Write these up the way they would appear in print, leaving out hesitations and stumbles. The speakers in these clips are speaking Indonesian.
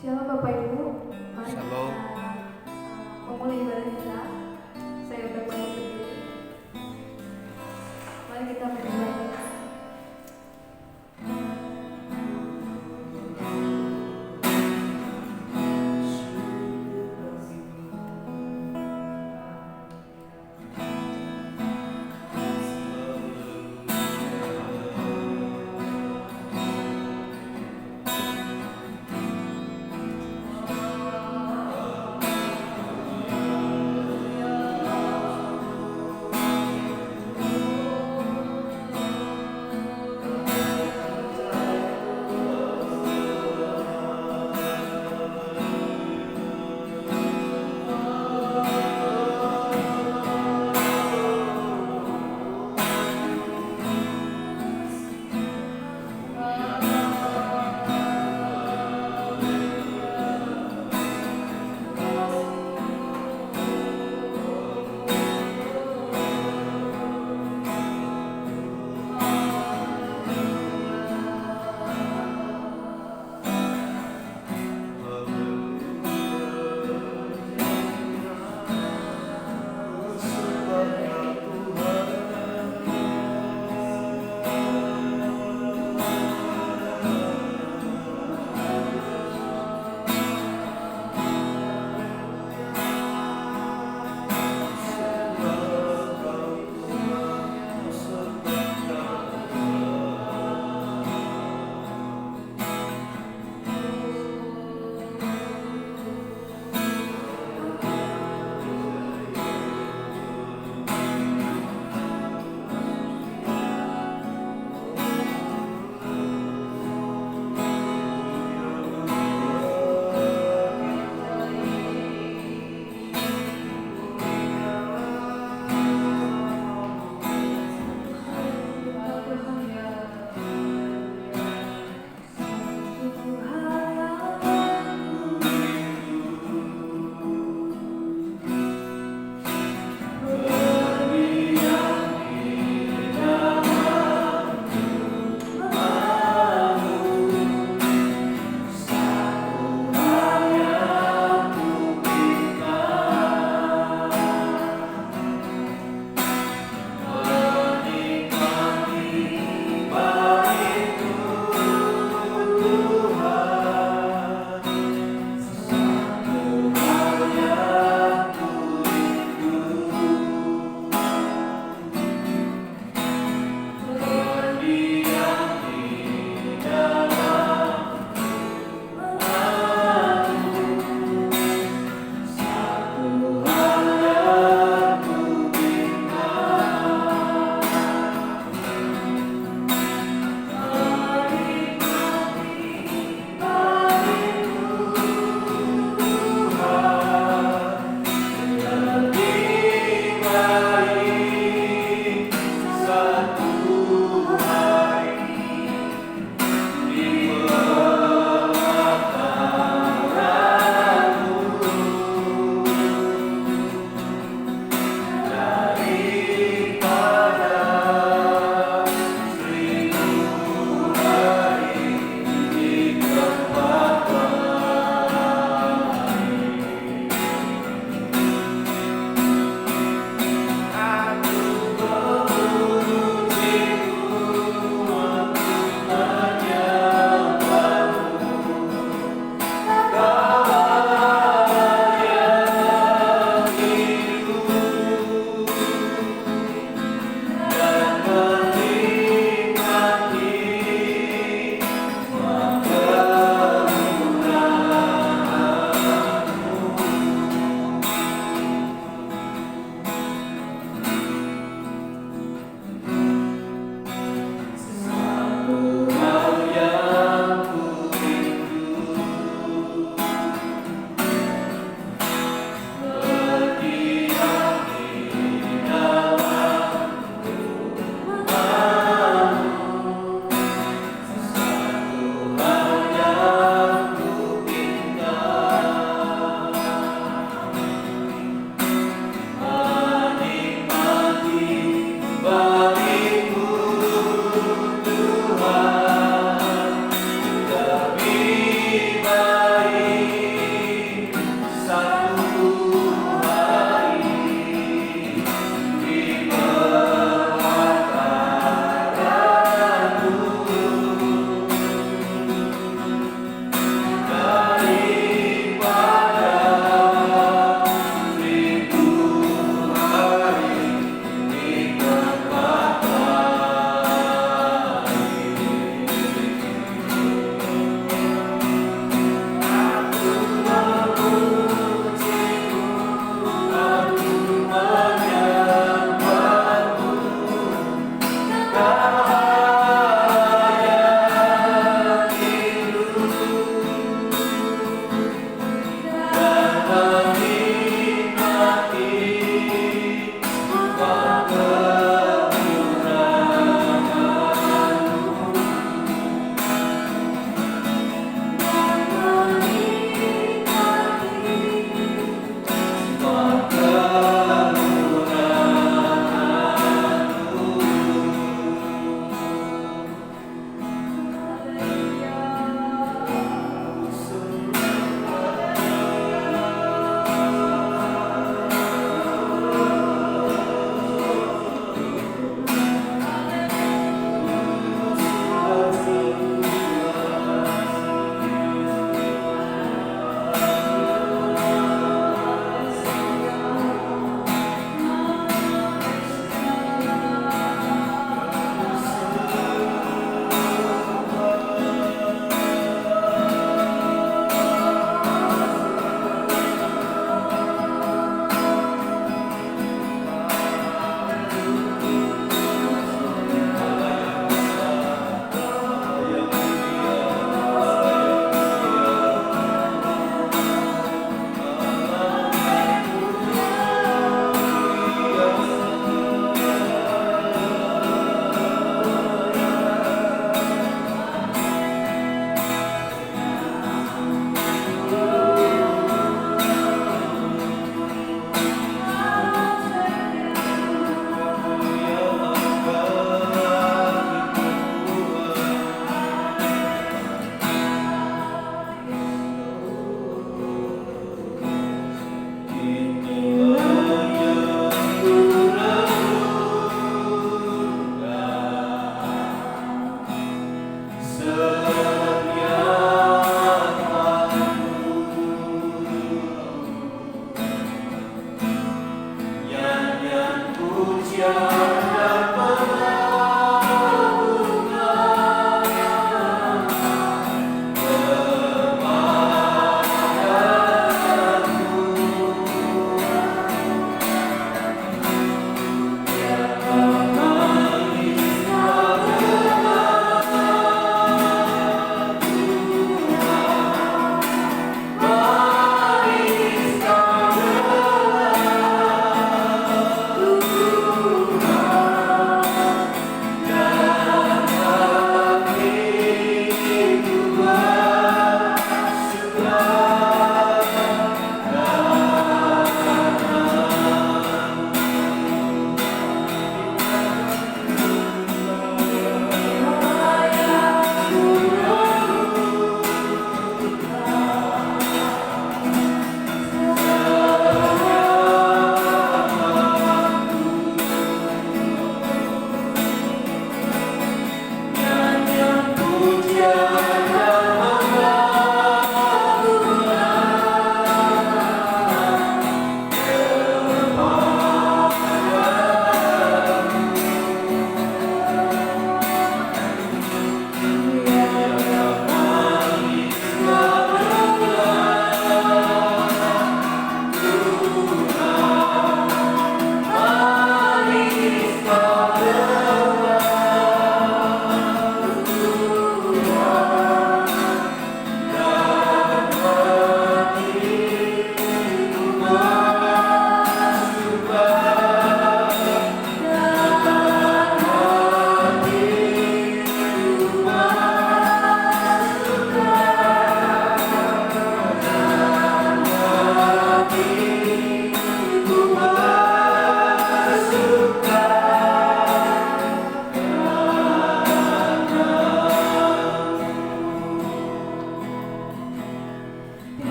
Shalom Bapak Ibu, mari Shalom. kita memulai ibadah kita. Saya udah berdiri. Mari kita menyembah.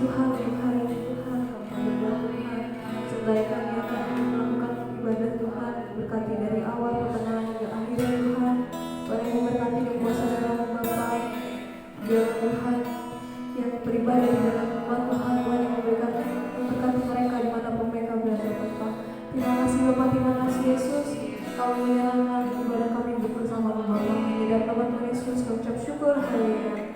Tuhan untuk hari ini Tuhan. Kami berdoa Tuhan, setelah kami akan melakukan ibadah Tuhan, berkati dari awal pertengahan hingga akhirnya Tuhan. Tuhan yang memberkati di kuasa dalam Bapa, biarlah Tuhan yang beribadah di dalam rumah Tuhan, Tuhan yang memberkati mereka dimanapun mereka berada Bapa. Terima kasih Bapa, terima kasih Yesus. Kau menyerahkan ibadah kami bersama Bapa. Di dalam nama Tuhan Yesus kami ucap syukur. Haleluya.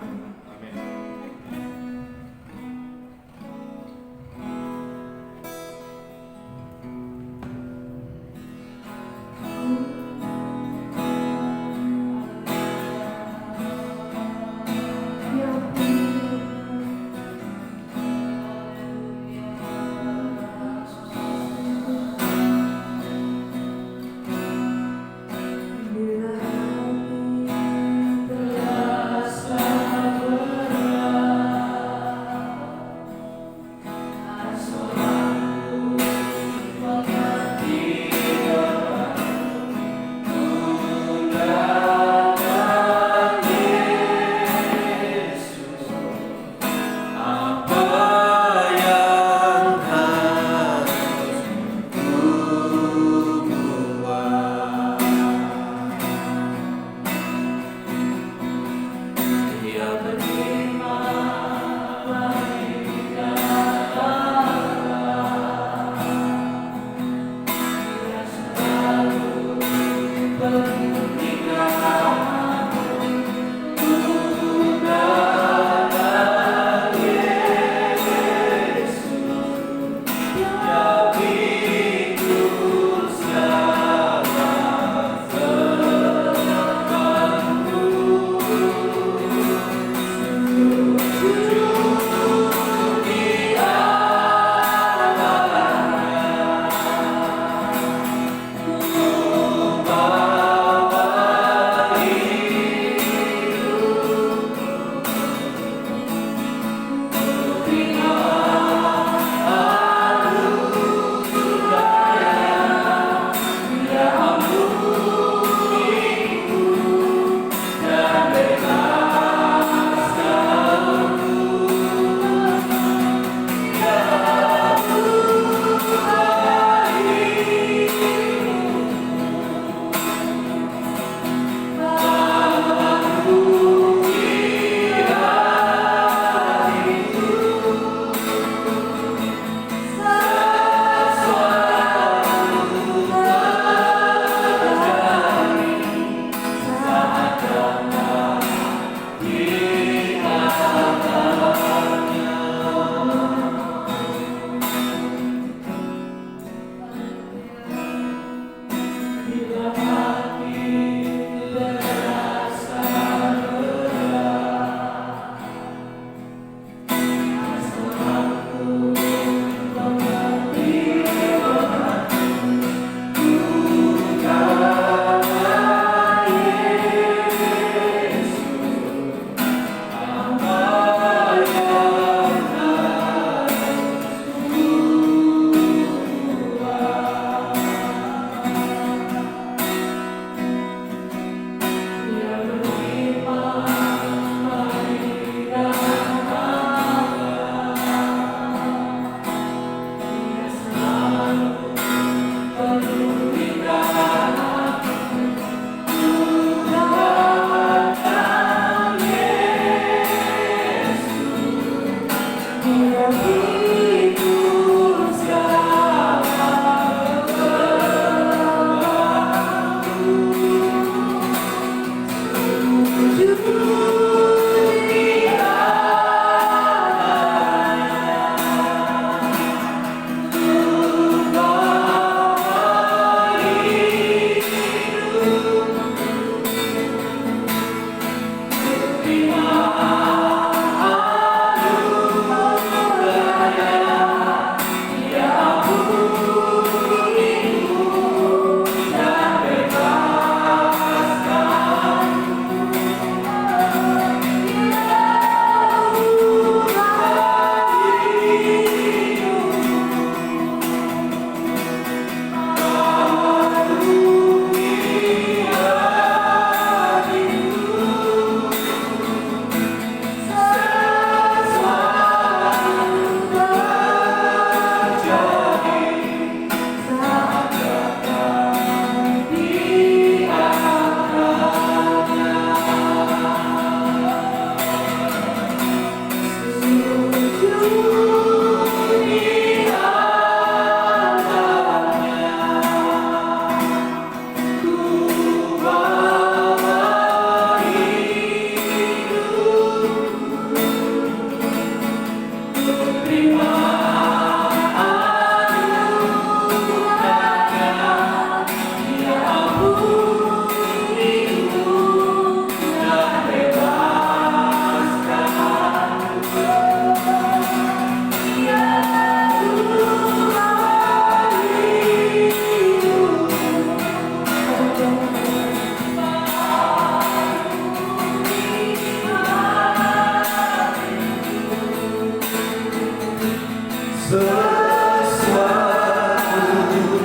sesuatu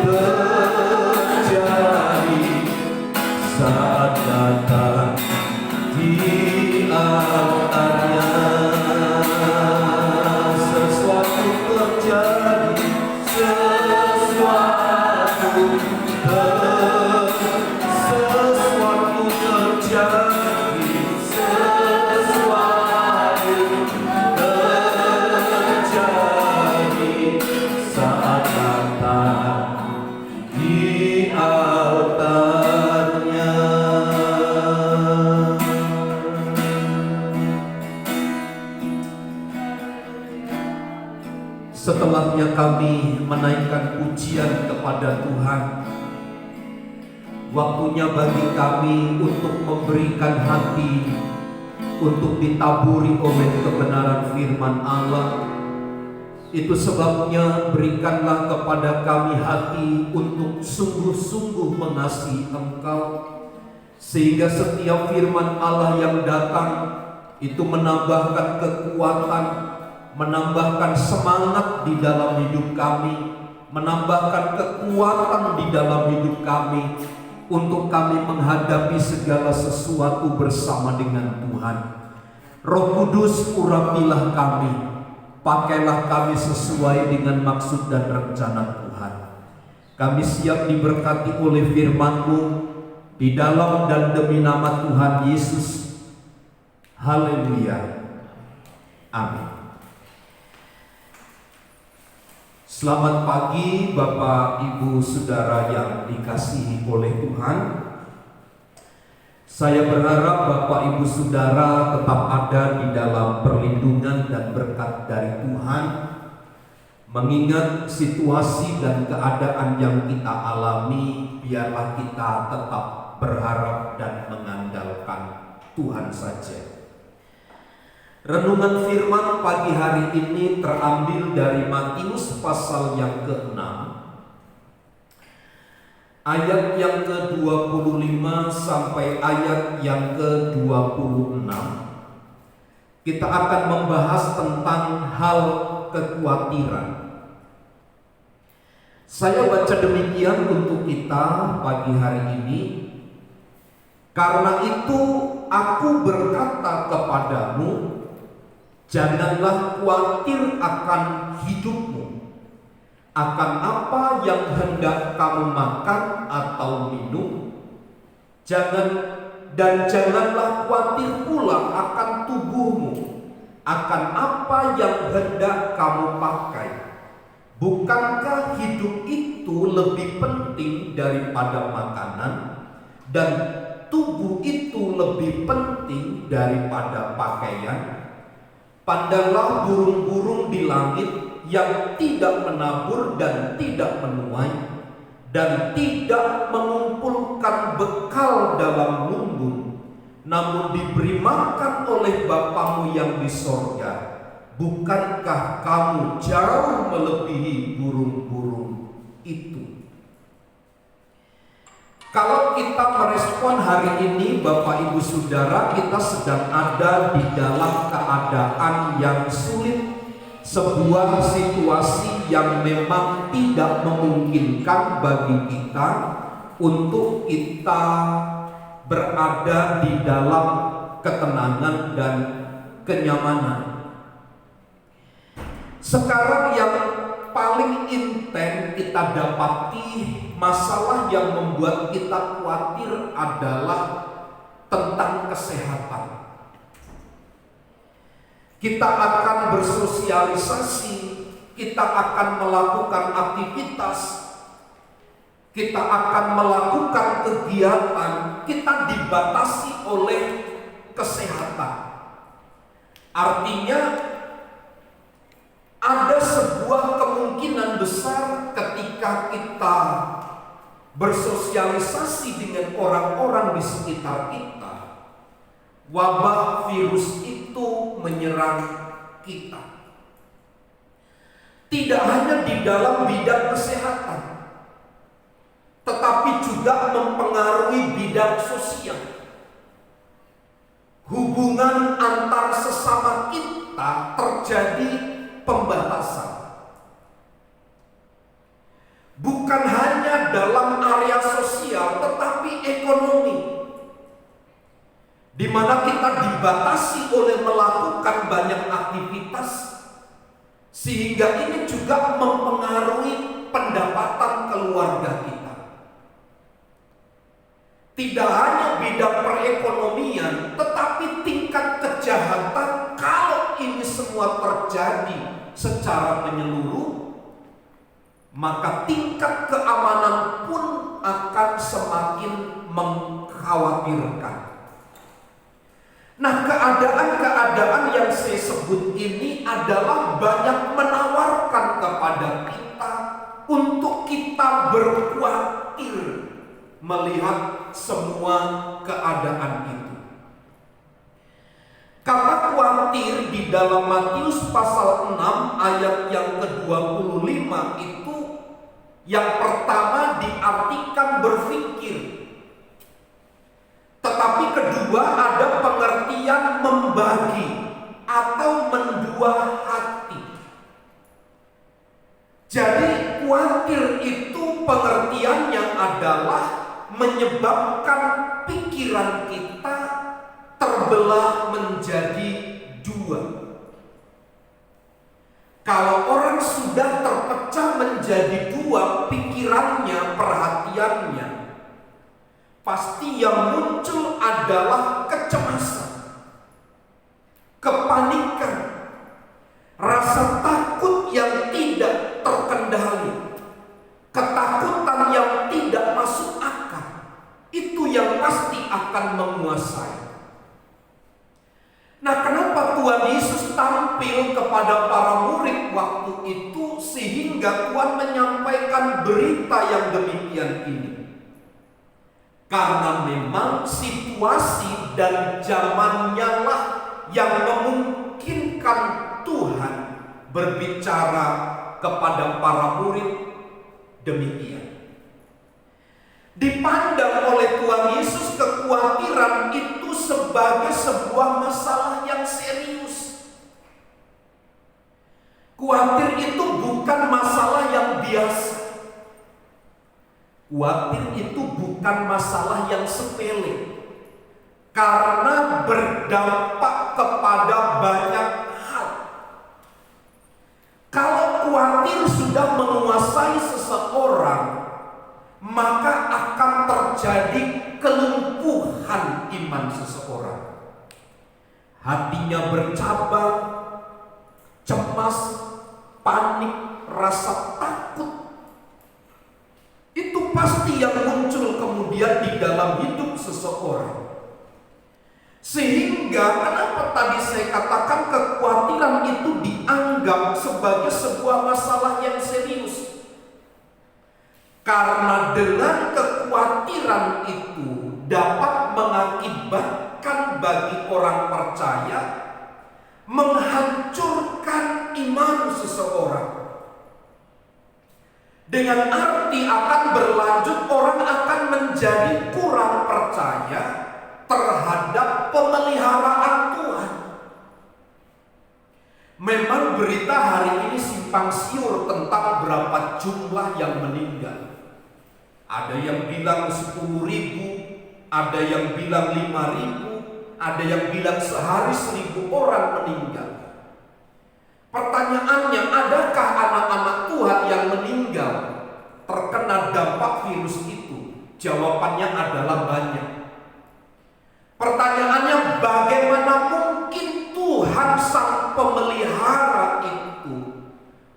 terjadi saat datang di altarnya. Sesuatu terjadi, sesuatu terjadi, saat datang di altarnya. Setelahnya kami menaikkan pujian kepada Tuhan, waktunya bagi kami untuk memberikan hati untuk ditaburi oleh kebenaran firman Allah. Itu sebabnya berikanlah kepada kami hati untuk sungguh-sungguh mengasihi Engkau, sehingga setiap firman Allah yang datang itu menambahkan kekuatan, menambahkan semangat di dalam hidup kami, menambahkan kekuatan di dalam hidup kami untuk kami menghadapi segala sesuatu bersama dengan Tuhan. Roh Kudus, urapilah kami, pakailah kami sesuai dengan maksud dan rencana Tuhan. Kami siap diberkati oleh firman-Mu di dalam dan demi nama Tuhan Yesus. Haleluya. Amin. Selamat pagi Bapak, Ibu, Saudara yang dikasihi oleh Tuhan. Saya berharap Bapak, Ibu, Saudara tetap ada di dalam perlindungan dan berkat dari Tuhan, mengingat situasi dan keadaan yang kita alami. Biarlah kita tetap berharap dan mengandalkan Tuhan saja. Renungan firman pagi hari ini terambil dari Matius pasal yang ke-6, ayat yang ke-25 sampai ayat yang ke-26. Kita akan membahas tentang hal kekhawatiran. Saya baca demikian untuk kita pagi hari ini. Karena itu aku berkata kepadamu, janganlah khawatir akan hidupmu, akan apa yang hendak kamu makan atau minum. Janganlah khawatir pula akan tubuhmu, akan apa yang hendak kamu pakai. Bukankah hidup itu lebih penting daripada makanan, dan tubuh itu lebih penting daripada pakaian? Pandanglah burung-burung di langit yang tidak menabur dan tidak menuai dan tidak mengumpulkan bekal dalam lumbung, namun diberi makan oleh Bapamu yang di sorga. Bukankah kamu jauh melebihi burung-burung itu? Kalau kita merespon hari ini Bapak, Ibu, Saudara, kita sedang ada di dalam keadaan yang sulit, sebuah situasi yang memang tidak memungkinkan bagi kita untuk kita berada di dalam ketenangan dan kenyamanan. Sekarang yang paling intens kita dapati, masalah yang membuat kita khawatir adalah tentang kesehatan. Kita akan bersosialisasi, kita akan melakukan aktivitas, kita akan melakukan kegiatan, kita dibatasi oleh kesehatan. Artinya ada sebuah kemungkinan besar ketika kita bersosialisasi dengan orang-orang di sekitar kita, wabah virus itu menyerang kita. Tidak hanya di dalam bidang kesehatan, tetapi juga mempengaruhi bidang sosial. Hubungan antar sesama kita terjadi pembatasan. bukan hanya dalam area sosial tetapi ekonomi, di mana kita dibatasi oleh melakukan banyak aktivitas, sehingga ini juga mempengaruhi pendapatan keluarga kita. Tidak hanya bidang perekonomian, tetapi tingkat kejahatan, kalau ini semua terjadi secara menyeluruh, maka tingkat keamanan pun akan semakin mengkhawatirkan. Nah, keadaan-keadaan yang saya sebut ini adalah banyak menawarkan kepada kita untuk kita berkhawatir melihat semua keadaan itu. Kata khawatir di dalam Matius pasal 6 ayat yang ke-25 itu yang pertama diartikan berpikir, tetapi kedua ada pengertian membagi atau mendua hati. Jadi khawatir itu pengertiannya adalah menyebabkan pikiran kita terbelah menjadi dua. Kalau orang sudah terpecah menjadi dua pikirannya, perhatiannya, pasti yang muncul adalah kecemasan, kepanikan, rasa takut yang tidak terkendali, ketakutan yang tidak masuk akal. Itu yang pasti akan menguasai. Nah, kenapa Tuhan Yesus tampil kepada para murid waktu itu sehingga Tuhan menyampaikan berita yang demikian ini? Karena memang situasi dan zamannya lah yang memungkinkan Tuhan berbicara kepada para murid demikian. Dipandang oleh Tuhan Yesus kekhawatiran itu sebagai sebuah masalah yang serius. Khawatir itu bukan masalah yang biasa. Khawatir itu bukan masalah yang sepele, karena berdampak kepada banyak hal. Kalau khawatir sudah menguasai seseorang, maka akan terjadi kelumpuhan iman seseorang. Hatinya bercabang, cemas, panik, rasa takut. Itu pasti yang muncul kemudian di dalam hidup seseorang. Sehingga kenapa tadi saya katakan kekhawatiran itu dianggap sebagai sebuah masalah yang serius? Karena dengan kekhawatiran itu dapat mengakibatkan bagi orang percaya menghancurkan iman seseorang. Dengan arti akan berlanjut, orang akan menjadi kurang percaya terhadap pemeliharaan Tuhan. Memang berita hari ini simpang siur tentang berapa jumlah yang meninggal. Ada yang bilang 10.000, ada yang bilang 5.000, ada yang bilang sehari 1.000 orang meninggal. Pertanyaannya, adakah anak-anak Tuhan yang meninggal terkena dampak virus itu? Jawabannya adalah banyak. Pertanyaannya, bagaimana mungkin Tuhan sang pemelihara itu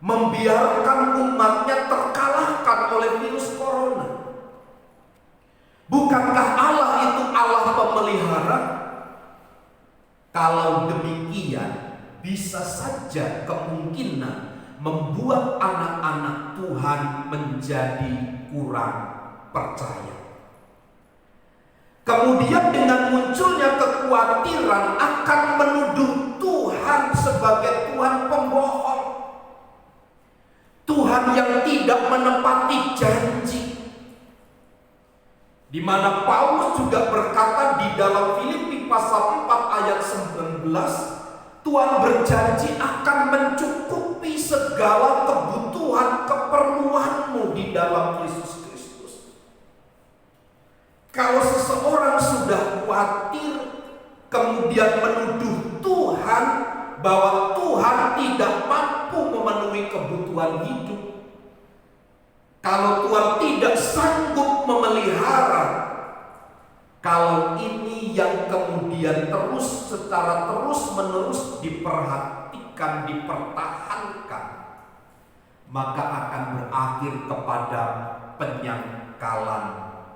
membiarkan umatnya terkalahkan oleh virus corona? Bukankah Allah itu Allah pemelihara? Kalau demikian, bisa saja kemungkinan membuat anak-anak Tuhan menjadi kurang percaya. Kemudian dengan munculnya kekhawatiran akan menuduh Tuhan sebagai Tuhan pembohong, Tuhan yang tidak menepati janji. Di mana Paulus juga berkata di dalam Filipi pasal 4 ayat 19, Tuhan berjanji akan mencukupi segala kebutuhan kebutuhan keperluanmu di dalam Yesus Kristus. Kalau seseorang sudah khawatir kemudian menuduh Tuhan bahwa Tuhan tidak mampu memenuhi kebutuhan hidup, kalau Tuhan tidak sanggup memelihara, kalau ini yang kemudian secara terus-menerus diperhatikan, dipertahankan, maka akan berakhir kepada penyangkalan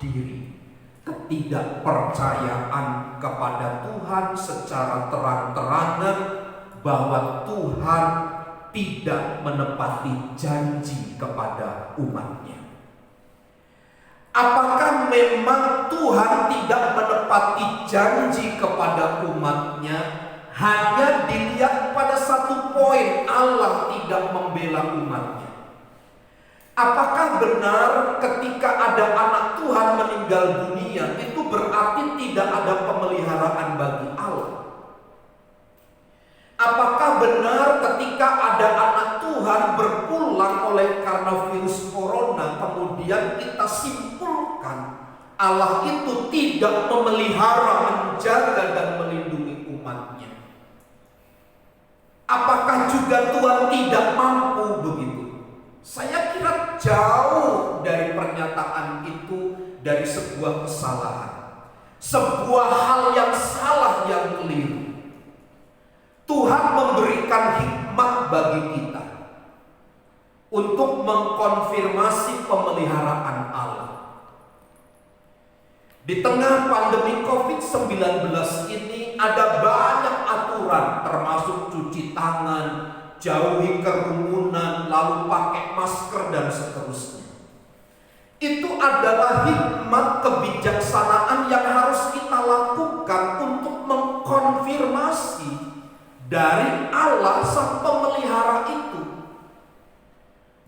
diri, ketidakpercayaan kepada Tuhan secara terang-terangan bahwa Tuhan tidak menepati janji kepada umatnya. Apakah memang Tuhan tidak menepati janji kepada umatnya? Hanya dilihat pada satu poin, Allah tidak membela umatnya. Apakah benar ketika ada anak Tuhan meninggal dunia, itu berarti tidak ada pemeliharaan bagi Allah? Apakah benar ketika ada anak Tuhan berpulang oleh karena virus corona, kemudian kita simpulkan Allah itu tidak memelihara, menjaga dan melindungi umatnya? Apakah juga Tuhan tidak mampu begitu? Saya kira jauh dari pernyataan itu, dari sebuah kesalahan, sebuah hal yang salah, yang keliru. Tuhan memberikan hikmat bagi kita untuk mengkonfirmasi pemeliharaan Allah. Di tengah pandemi COVID-19 ini ada banyak aturan, termasuk cuci tangan, jauhi kerumunan, lalu pakai masker dan seterusnya. Itu adalah hikmat kebijaksanaan yang harus kita lakukan untuk mengkonfirmasi dari Allah sang pemelihara itu.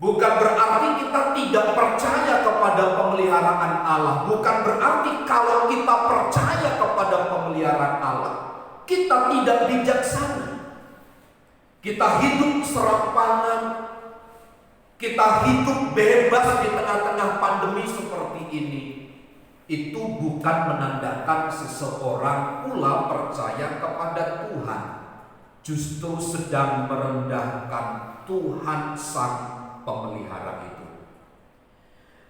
Bukan berarti kita tidak percaya kepada pemeliharaan Allah. Bukan berarti kalau kita percaya kepada pemeliharaan Allah, kita tidak bijaksana. Kita hidup serampangan, kita hidup bebas di tengah-tengah pandemi seperti ini. Itu bukan menandakan seseorang pula percaya kepada Tuhan. Justru sedang merendahkan Tuhan sang pemelihara itu.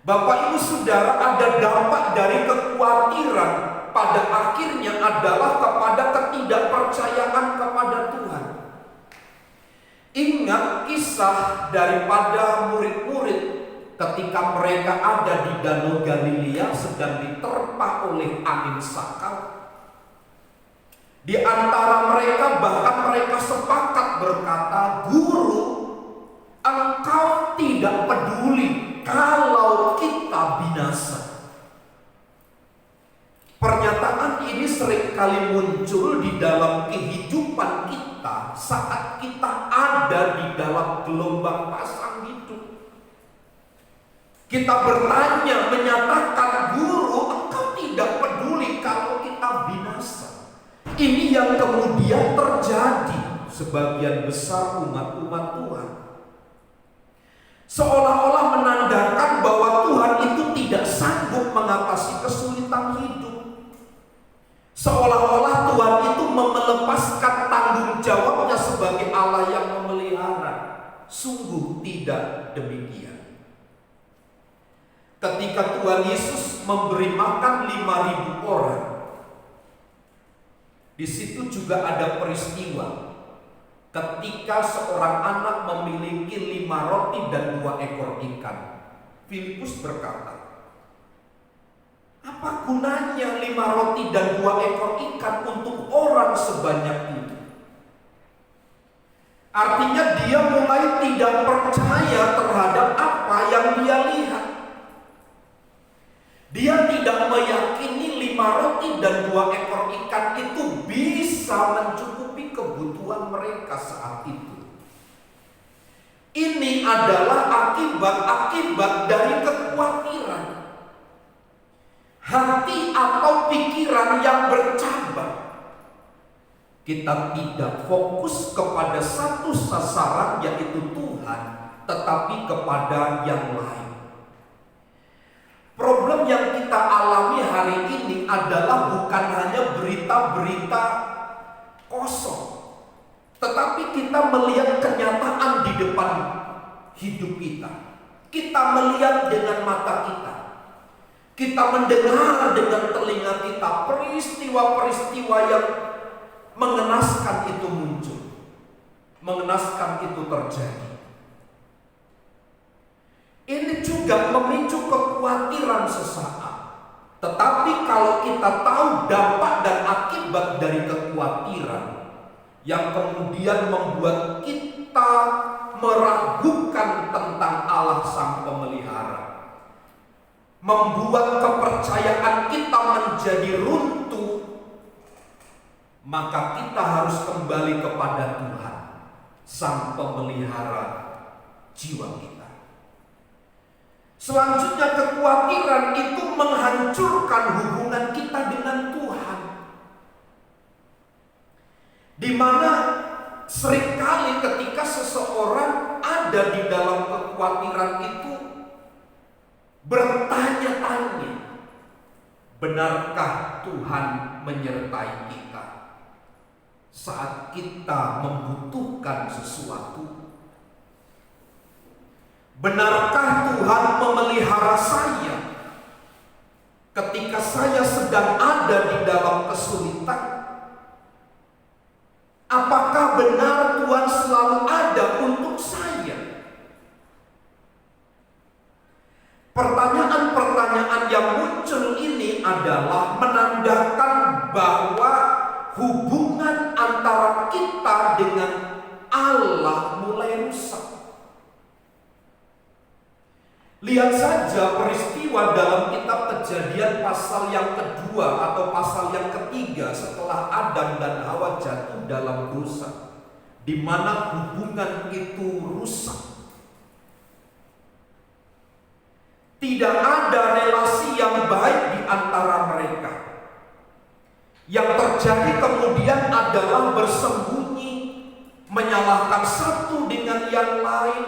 Bapak Ibu Saudara, ada dampak dari kekhawatiran pada akhirnya adalah kepada ketidakpercayaan kepada Tuhan. Ingat kisah daripada murid-murid ketika mereka ada di Danau Galilea sedang diterpa oleh angin sakal. Di antara mereka bahkan mereka sepakat berkata, "Guru, Engkau tidak peduli kalau kita binasa." Pernyataan ini seringkali muncul di dalam kehidupan kita saat kita ada di dalam gelombang pasang hidup. Kita bertanya, menyatakan, "Guru, Engkau tidak peduli kalau kita binasa." Ini yang kemudian terjadi sebagian besar umat-umat Tuhan. Seolah-olah menandakan bahwa Tuhan itu tidak sanggup mengatasi kesulitan hidup. Seolah-olah Tuhan itu melepaskan tanggung jawabnya sebagai Allah yang memelihara. Sungguh tidak demikian. Ketika Tuhan Yesus memberi makan 5.000 orang, di situ juga ada peristiwa ketika seorang anak memiliki 5 roti dan 2 ekor ikan. Filipus berkata, "Apa gunanya 5 roti dan 2 ekor ikan untuk orang sebanyak itu?" Artinya dia mulai tidak percaya terhadap apa yang dia lihat. Dia tidak meyakini 5 roti dan 2 ekor ikan itu bisa mencukupi kebutuhan mereka saat itu. Ini adalah akibat dari kekhawatiran. Hati atau pikiran yang bercabang. Kita tidak fokus kepada satu sasaran, yaitu Tuhan, tetapi kepada yang lain. Problem yang kita alami hari ini adalah bukan hanya berita-berita kosong, tetapi kita melihat kenyataan di depan hidup kita. Kita melihat dengan mata kita. Kita mendengar dengan telinga kita peristiwa-peristiwa yang mengenaskan itu muncul, mengenaskan itu terjadi. Ini juga memicu kekhawatiran sesaat. Tetapi kalau kita tahu dampak dan akibat dari kekhawatiran yang kemudian membuat kita meragukan tentang Allah Sang Pemelihara, membuat kepercayaan kita menjadi runtuh, maka kita harus kembali kepada Tuhan, Sang Pemelihara jiwa kita. Selanjutnya, kekhawatiran itu menghancurkan hubungan kita dengan Tuhan, di mana seringkali ketika seseorang ada di dalam kekhawatiran itu bertanya-tanya, benarkah Tuhan menyertai kita saat kita membutuhkan sesuatu? Benarkah Tuhan memelihara saya ketika saya sedang ada di dalam kesulitan? Apakah benar Tuhan selalu ada untuk saya? Pertanyaan-pertanyaan yang muncul ini adalah menandakan bahwa hubungan antara kita dengan Allah mulai rusak. Lihat saja peristiwa dalam kitab Kejadian pasal yang kedua atau pasal yang ketiga setelah Adam dan Hawa jatuh dalam dosa, di mana hubungan itu rusak. Tidak ada relasi yang baik di antara mereka. Yang terjadi kemudian adalah bersembunyi, menyalahkan satu dengan yang lain,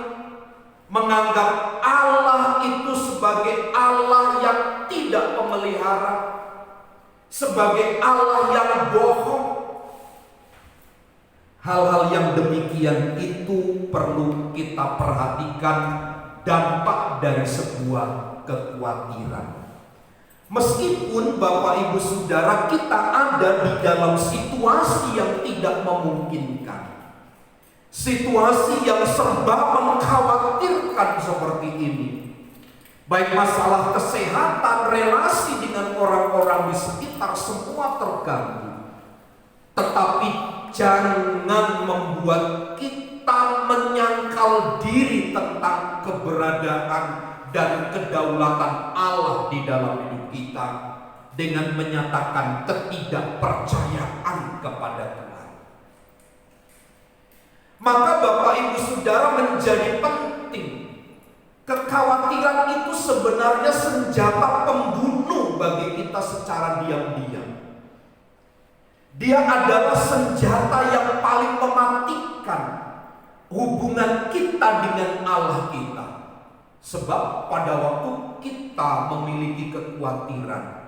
menganggap Allah itu sebagai Allah yang tidak memelihara, sebagai Allah yang bohong. Hal-hal yang demikian itu perlu kita perhatikan, dampak dari sebuah kekhawatiran. Meskipun Bapak Ibu Saudara kita ada di dalam situasi yang tidak memungkinkan, situasi yang serba mengkhawatirkan seperti ini, baik masalah kesehatan, relasi dengan orang-orang di sekitar, semua terganggu. Tetapi jangan membuat kita menyangkal diri tentang keberadaan dan kedaulatan Allah di dalam hidup kita dengan menyatakan ketidakpercayaan kepada Tuhan. Maka Bapak Ibu Saudara menjadi penting. Kekhawatiran itu sebenarnya senjata pembunuh bagi kita secara diam-diam. Dia adalah senjata yang paling mematikan hubungan kita dengan Allah kita. Sebab pada waktu kita memiliki kekhawatiran,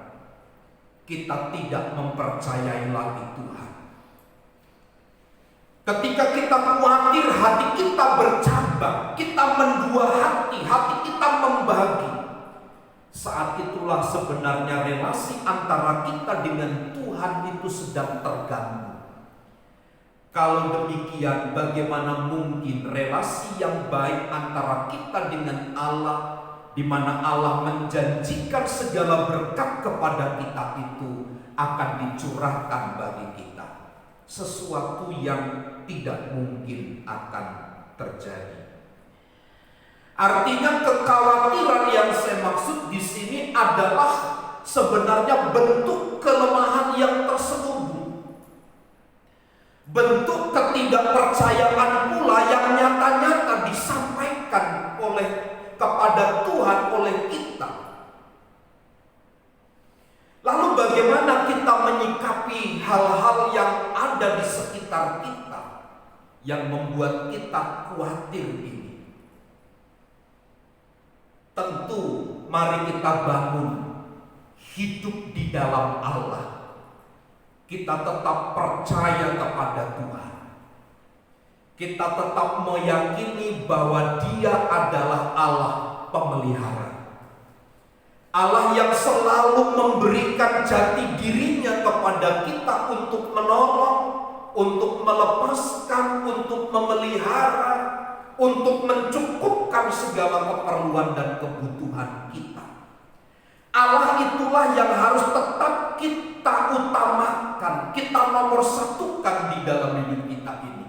kita tidak mempercayai lagi Tuhan. Ketika kita khawatir, hati kita bercabang, kita mendua hati, hati kita membagi. Saat itulah sebenarnya relasi antara kita dengan Tuhan itu sedang terganggu. Kalau demikian, bagaimana mungkin relasi yang baik antara kita dengan Allah, di mana Allah menjanjikan segala berkat kepada kita itu akan dicurahkan bagi kita, sesuatu yang tidak mungkin akan terjadi. Artinya kekhawatiran yang saya maksud di sini adalah sebenarnya bentuk kelemahan yang terselubung. Bentuk ketidakpercayaan pula yang nyata-nyata disampaikan kepada Tuhan oleh kita. Lalu bagaimana kita menyikapi hal-hal yang ada di sekitar kita yang membuat kita khawatir ini? tentu mari kita bangun hidup di dalam Allah. Kita tetap percaya kepada Tuhan. Kita tetap meyakini bahwa Dia adalah Allah pemelihara. Allah yang selalu memberikan jati dirinya kepada kita untuk menolong, untuk melepaskan, untuk memelihara, untuk mencukupkan segala keperluan dan kebutuhan kita. Allah itulah yang harus tetap kita utamakan, kita nomor satukan di dalam hidup kita ini.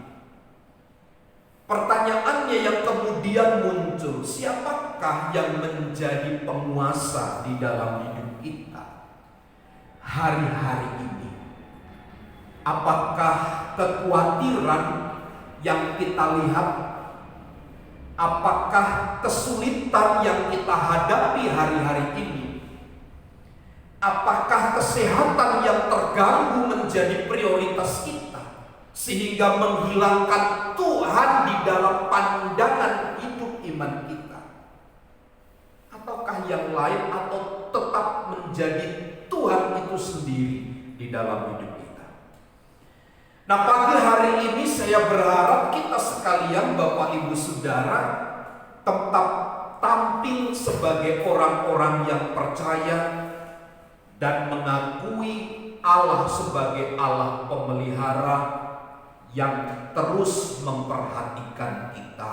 Pertanyaannya yang kemudian muncul, siapakah yang menjadi penguasa di dalam hidup kita hari-hari ini? Apakah kekhawatiran yang kita lihat? Apakah kesulitan yang kita hadapi hari-hari ini? Apakah kesehatan yang terganggu menjadi prioritas kita sehingga menghilangkan Tuhan di dalam pandangan hidup iman kita? Ataukah yang lain, atau tetap menjadi Tuhan itu sendiri di dalam hidup kita? Nah, pagi hari ini saya berharap kita sekalian, Bapak Ibu Saudara, tetap tampil sebagai orang-orang yang percaya dan mengakui Allah sebagai Allah pemelihara yang terus memperhatikan kita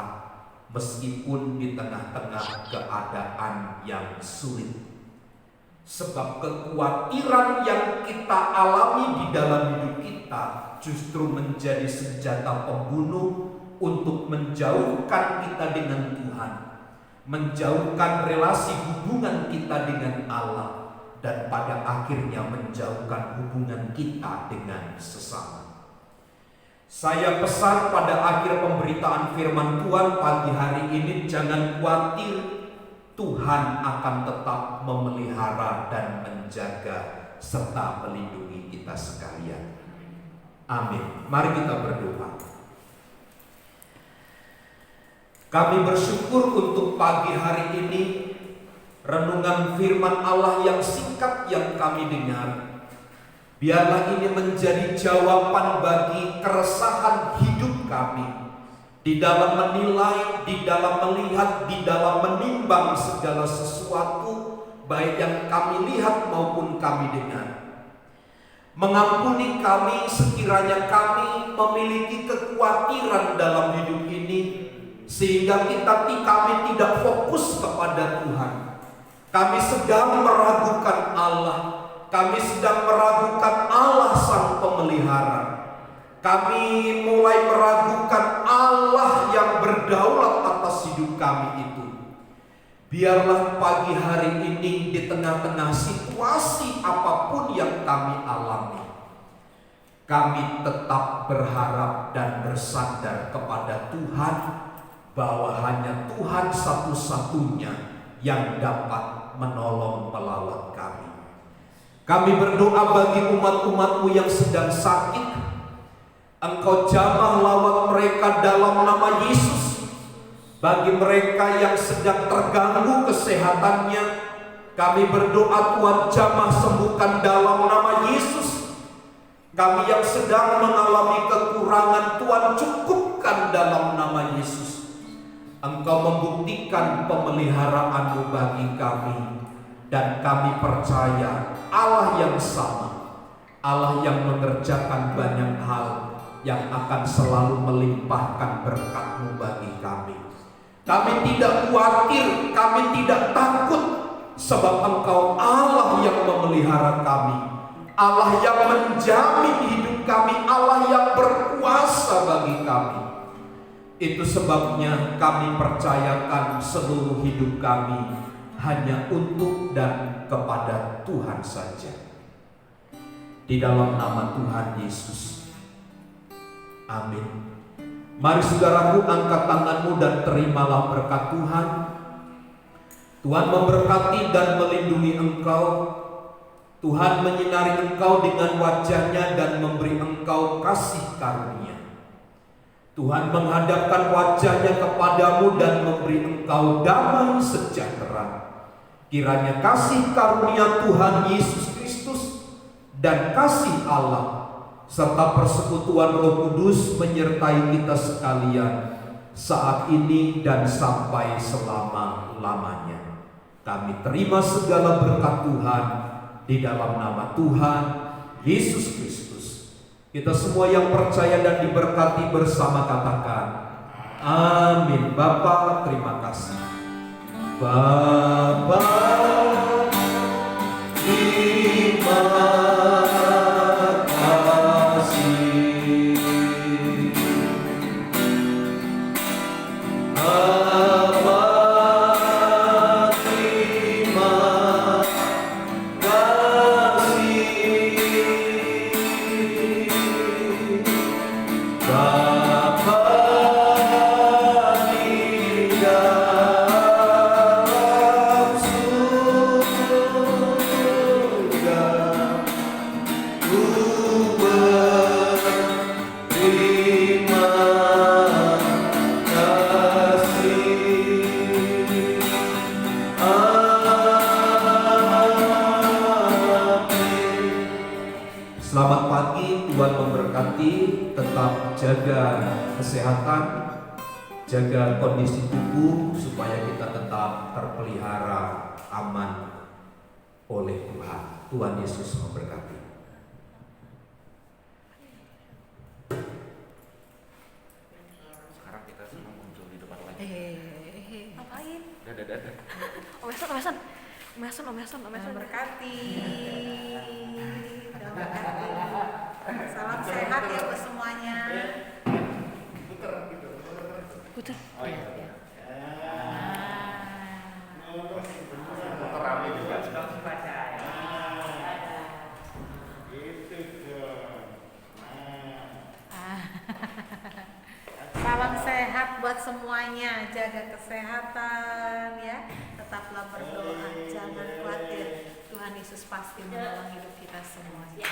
meskipun di tengah-tengah keadaan yang sulit. Sebab kekhawatiran yang kita alami di dalam hidup kita justru menjadi senjata pembunuh untuk menjauhkan kita dengan Tuhan, menjauhkan relasi hubungan kita dengan Allah, dan pada akhirnya menjauhkan hubungan kita dengan sesama. Saya pesan pada akhir pemberitaan firman Tuhan pagi hari ini, jangan khawatir, Tuhan akan tetap memelihara dan menjaga serta melindungi kita sekalian. Amin. Mari kita berdoa. Kami bersyukur untuk pagi hari ini, renungan firman Allah yang singkat yang kami dengar. Biarlah ini menjadi jawaban bagi keresahan hidup kami di dalam menilai, di dalam melihat, di dalam menimbang segala sesuatu, baik yang kami lihat maupun kami dengar. Mengampuni kami sekiranya kami memiliki kekhawatiran dalam hidup ini, sehingga kami tidak fokus kepada Tuhan. Kami sedang meragukan Allah. Kami sedang meragukan Allah Sang Pemelihara. Kami mulai meragukan Allah yang berdaulat atas hidup kami itu. Biarlah pagi hari ini di tengah-tengah situasi apapun yang kami alami, kami tetap berharap dan bersandar kepada Tuhan bahwa hanya Tuhan satu-satunya yang dapat menolong melawat kami. Kami berdoa bagi umat-umat-Mu yang sedang sakit, Engkau jamah lawat mereka dalam nama Yesus. Bagi mereka yang sedang terganggu kesehatannya, kami berdoa Tuhan jamah sembuhkan dalam nama Yesus. Kami yang sedang mengalami kekurangan, Tuhan cukupkan dalam nama Yesus. Engkau membuktikan pemeliharaan-Mu bagi kami, dan kami percaya Allah yang sama, Allah yang mengerjakan banyak hal, yang akan selalu melimpahkan berkat-Mu bagi kami. Kami tidak khawatir, kami tidak takut, sebab Engkau Allah yang memelihara kami, Allah yang menjamin hidup kami, Allah yang berkuasa bagi kami. Itu sebabnya kami percayakan seluruh hidup kami hanya untuk dan kepada Tuhan saja. Di dalam nama Tuhan Yesus. Amin. Mari saudaraku, angkat tanganmu dan terimalah berkat Tuhan. Tuhan memberkati dan melindungi engkau. Tuhan menyinari engkau dengan wajah-Nya dan memberi engkau kasih karunia. Tuhan menghadapkan wajah-Nya kepadamu dan memberi engkau damai sejahtera. Kiranya kasih karunia Tuhan Yesus Kristus dan kasih Allah serta persekutuan Roh Kudus menyertai kita sekalian saat ini dan sampai selama-lamanya. Kami terima segala berkat Tuhan di dalam nama Tuhan Yesus Kristus. Kita semua yang percaya dan diberkati bersama katakan amin. Bapa, terima kasih. Bapa, terima kasih. Bapa, terima kasih. Bapa di dalam surga, ku berterima kasih. Amin. Selamat pagi, Tuhan memberkati. Tetap jaga kesehatan, jaga kondisi tubuh supaya kita tetap terpelihara aman oleh Tuhan. Tuhan Yesus memberkati. Sekarang kita semua muncul di depan lagi. Ngapain? Dadah. Om Eson. Berkati. Salam sehat ya buat semuanya. Puter. Oh iya. Salam sehat buat semuanya. Jaga kesehatan ya. Tetaplah berdoa. Jangan khawatir. Tuhan Yesus pasti menolong hidup kita semuanya.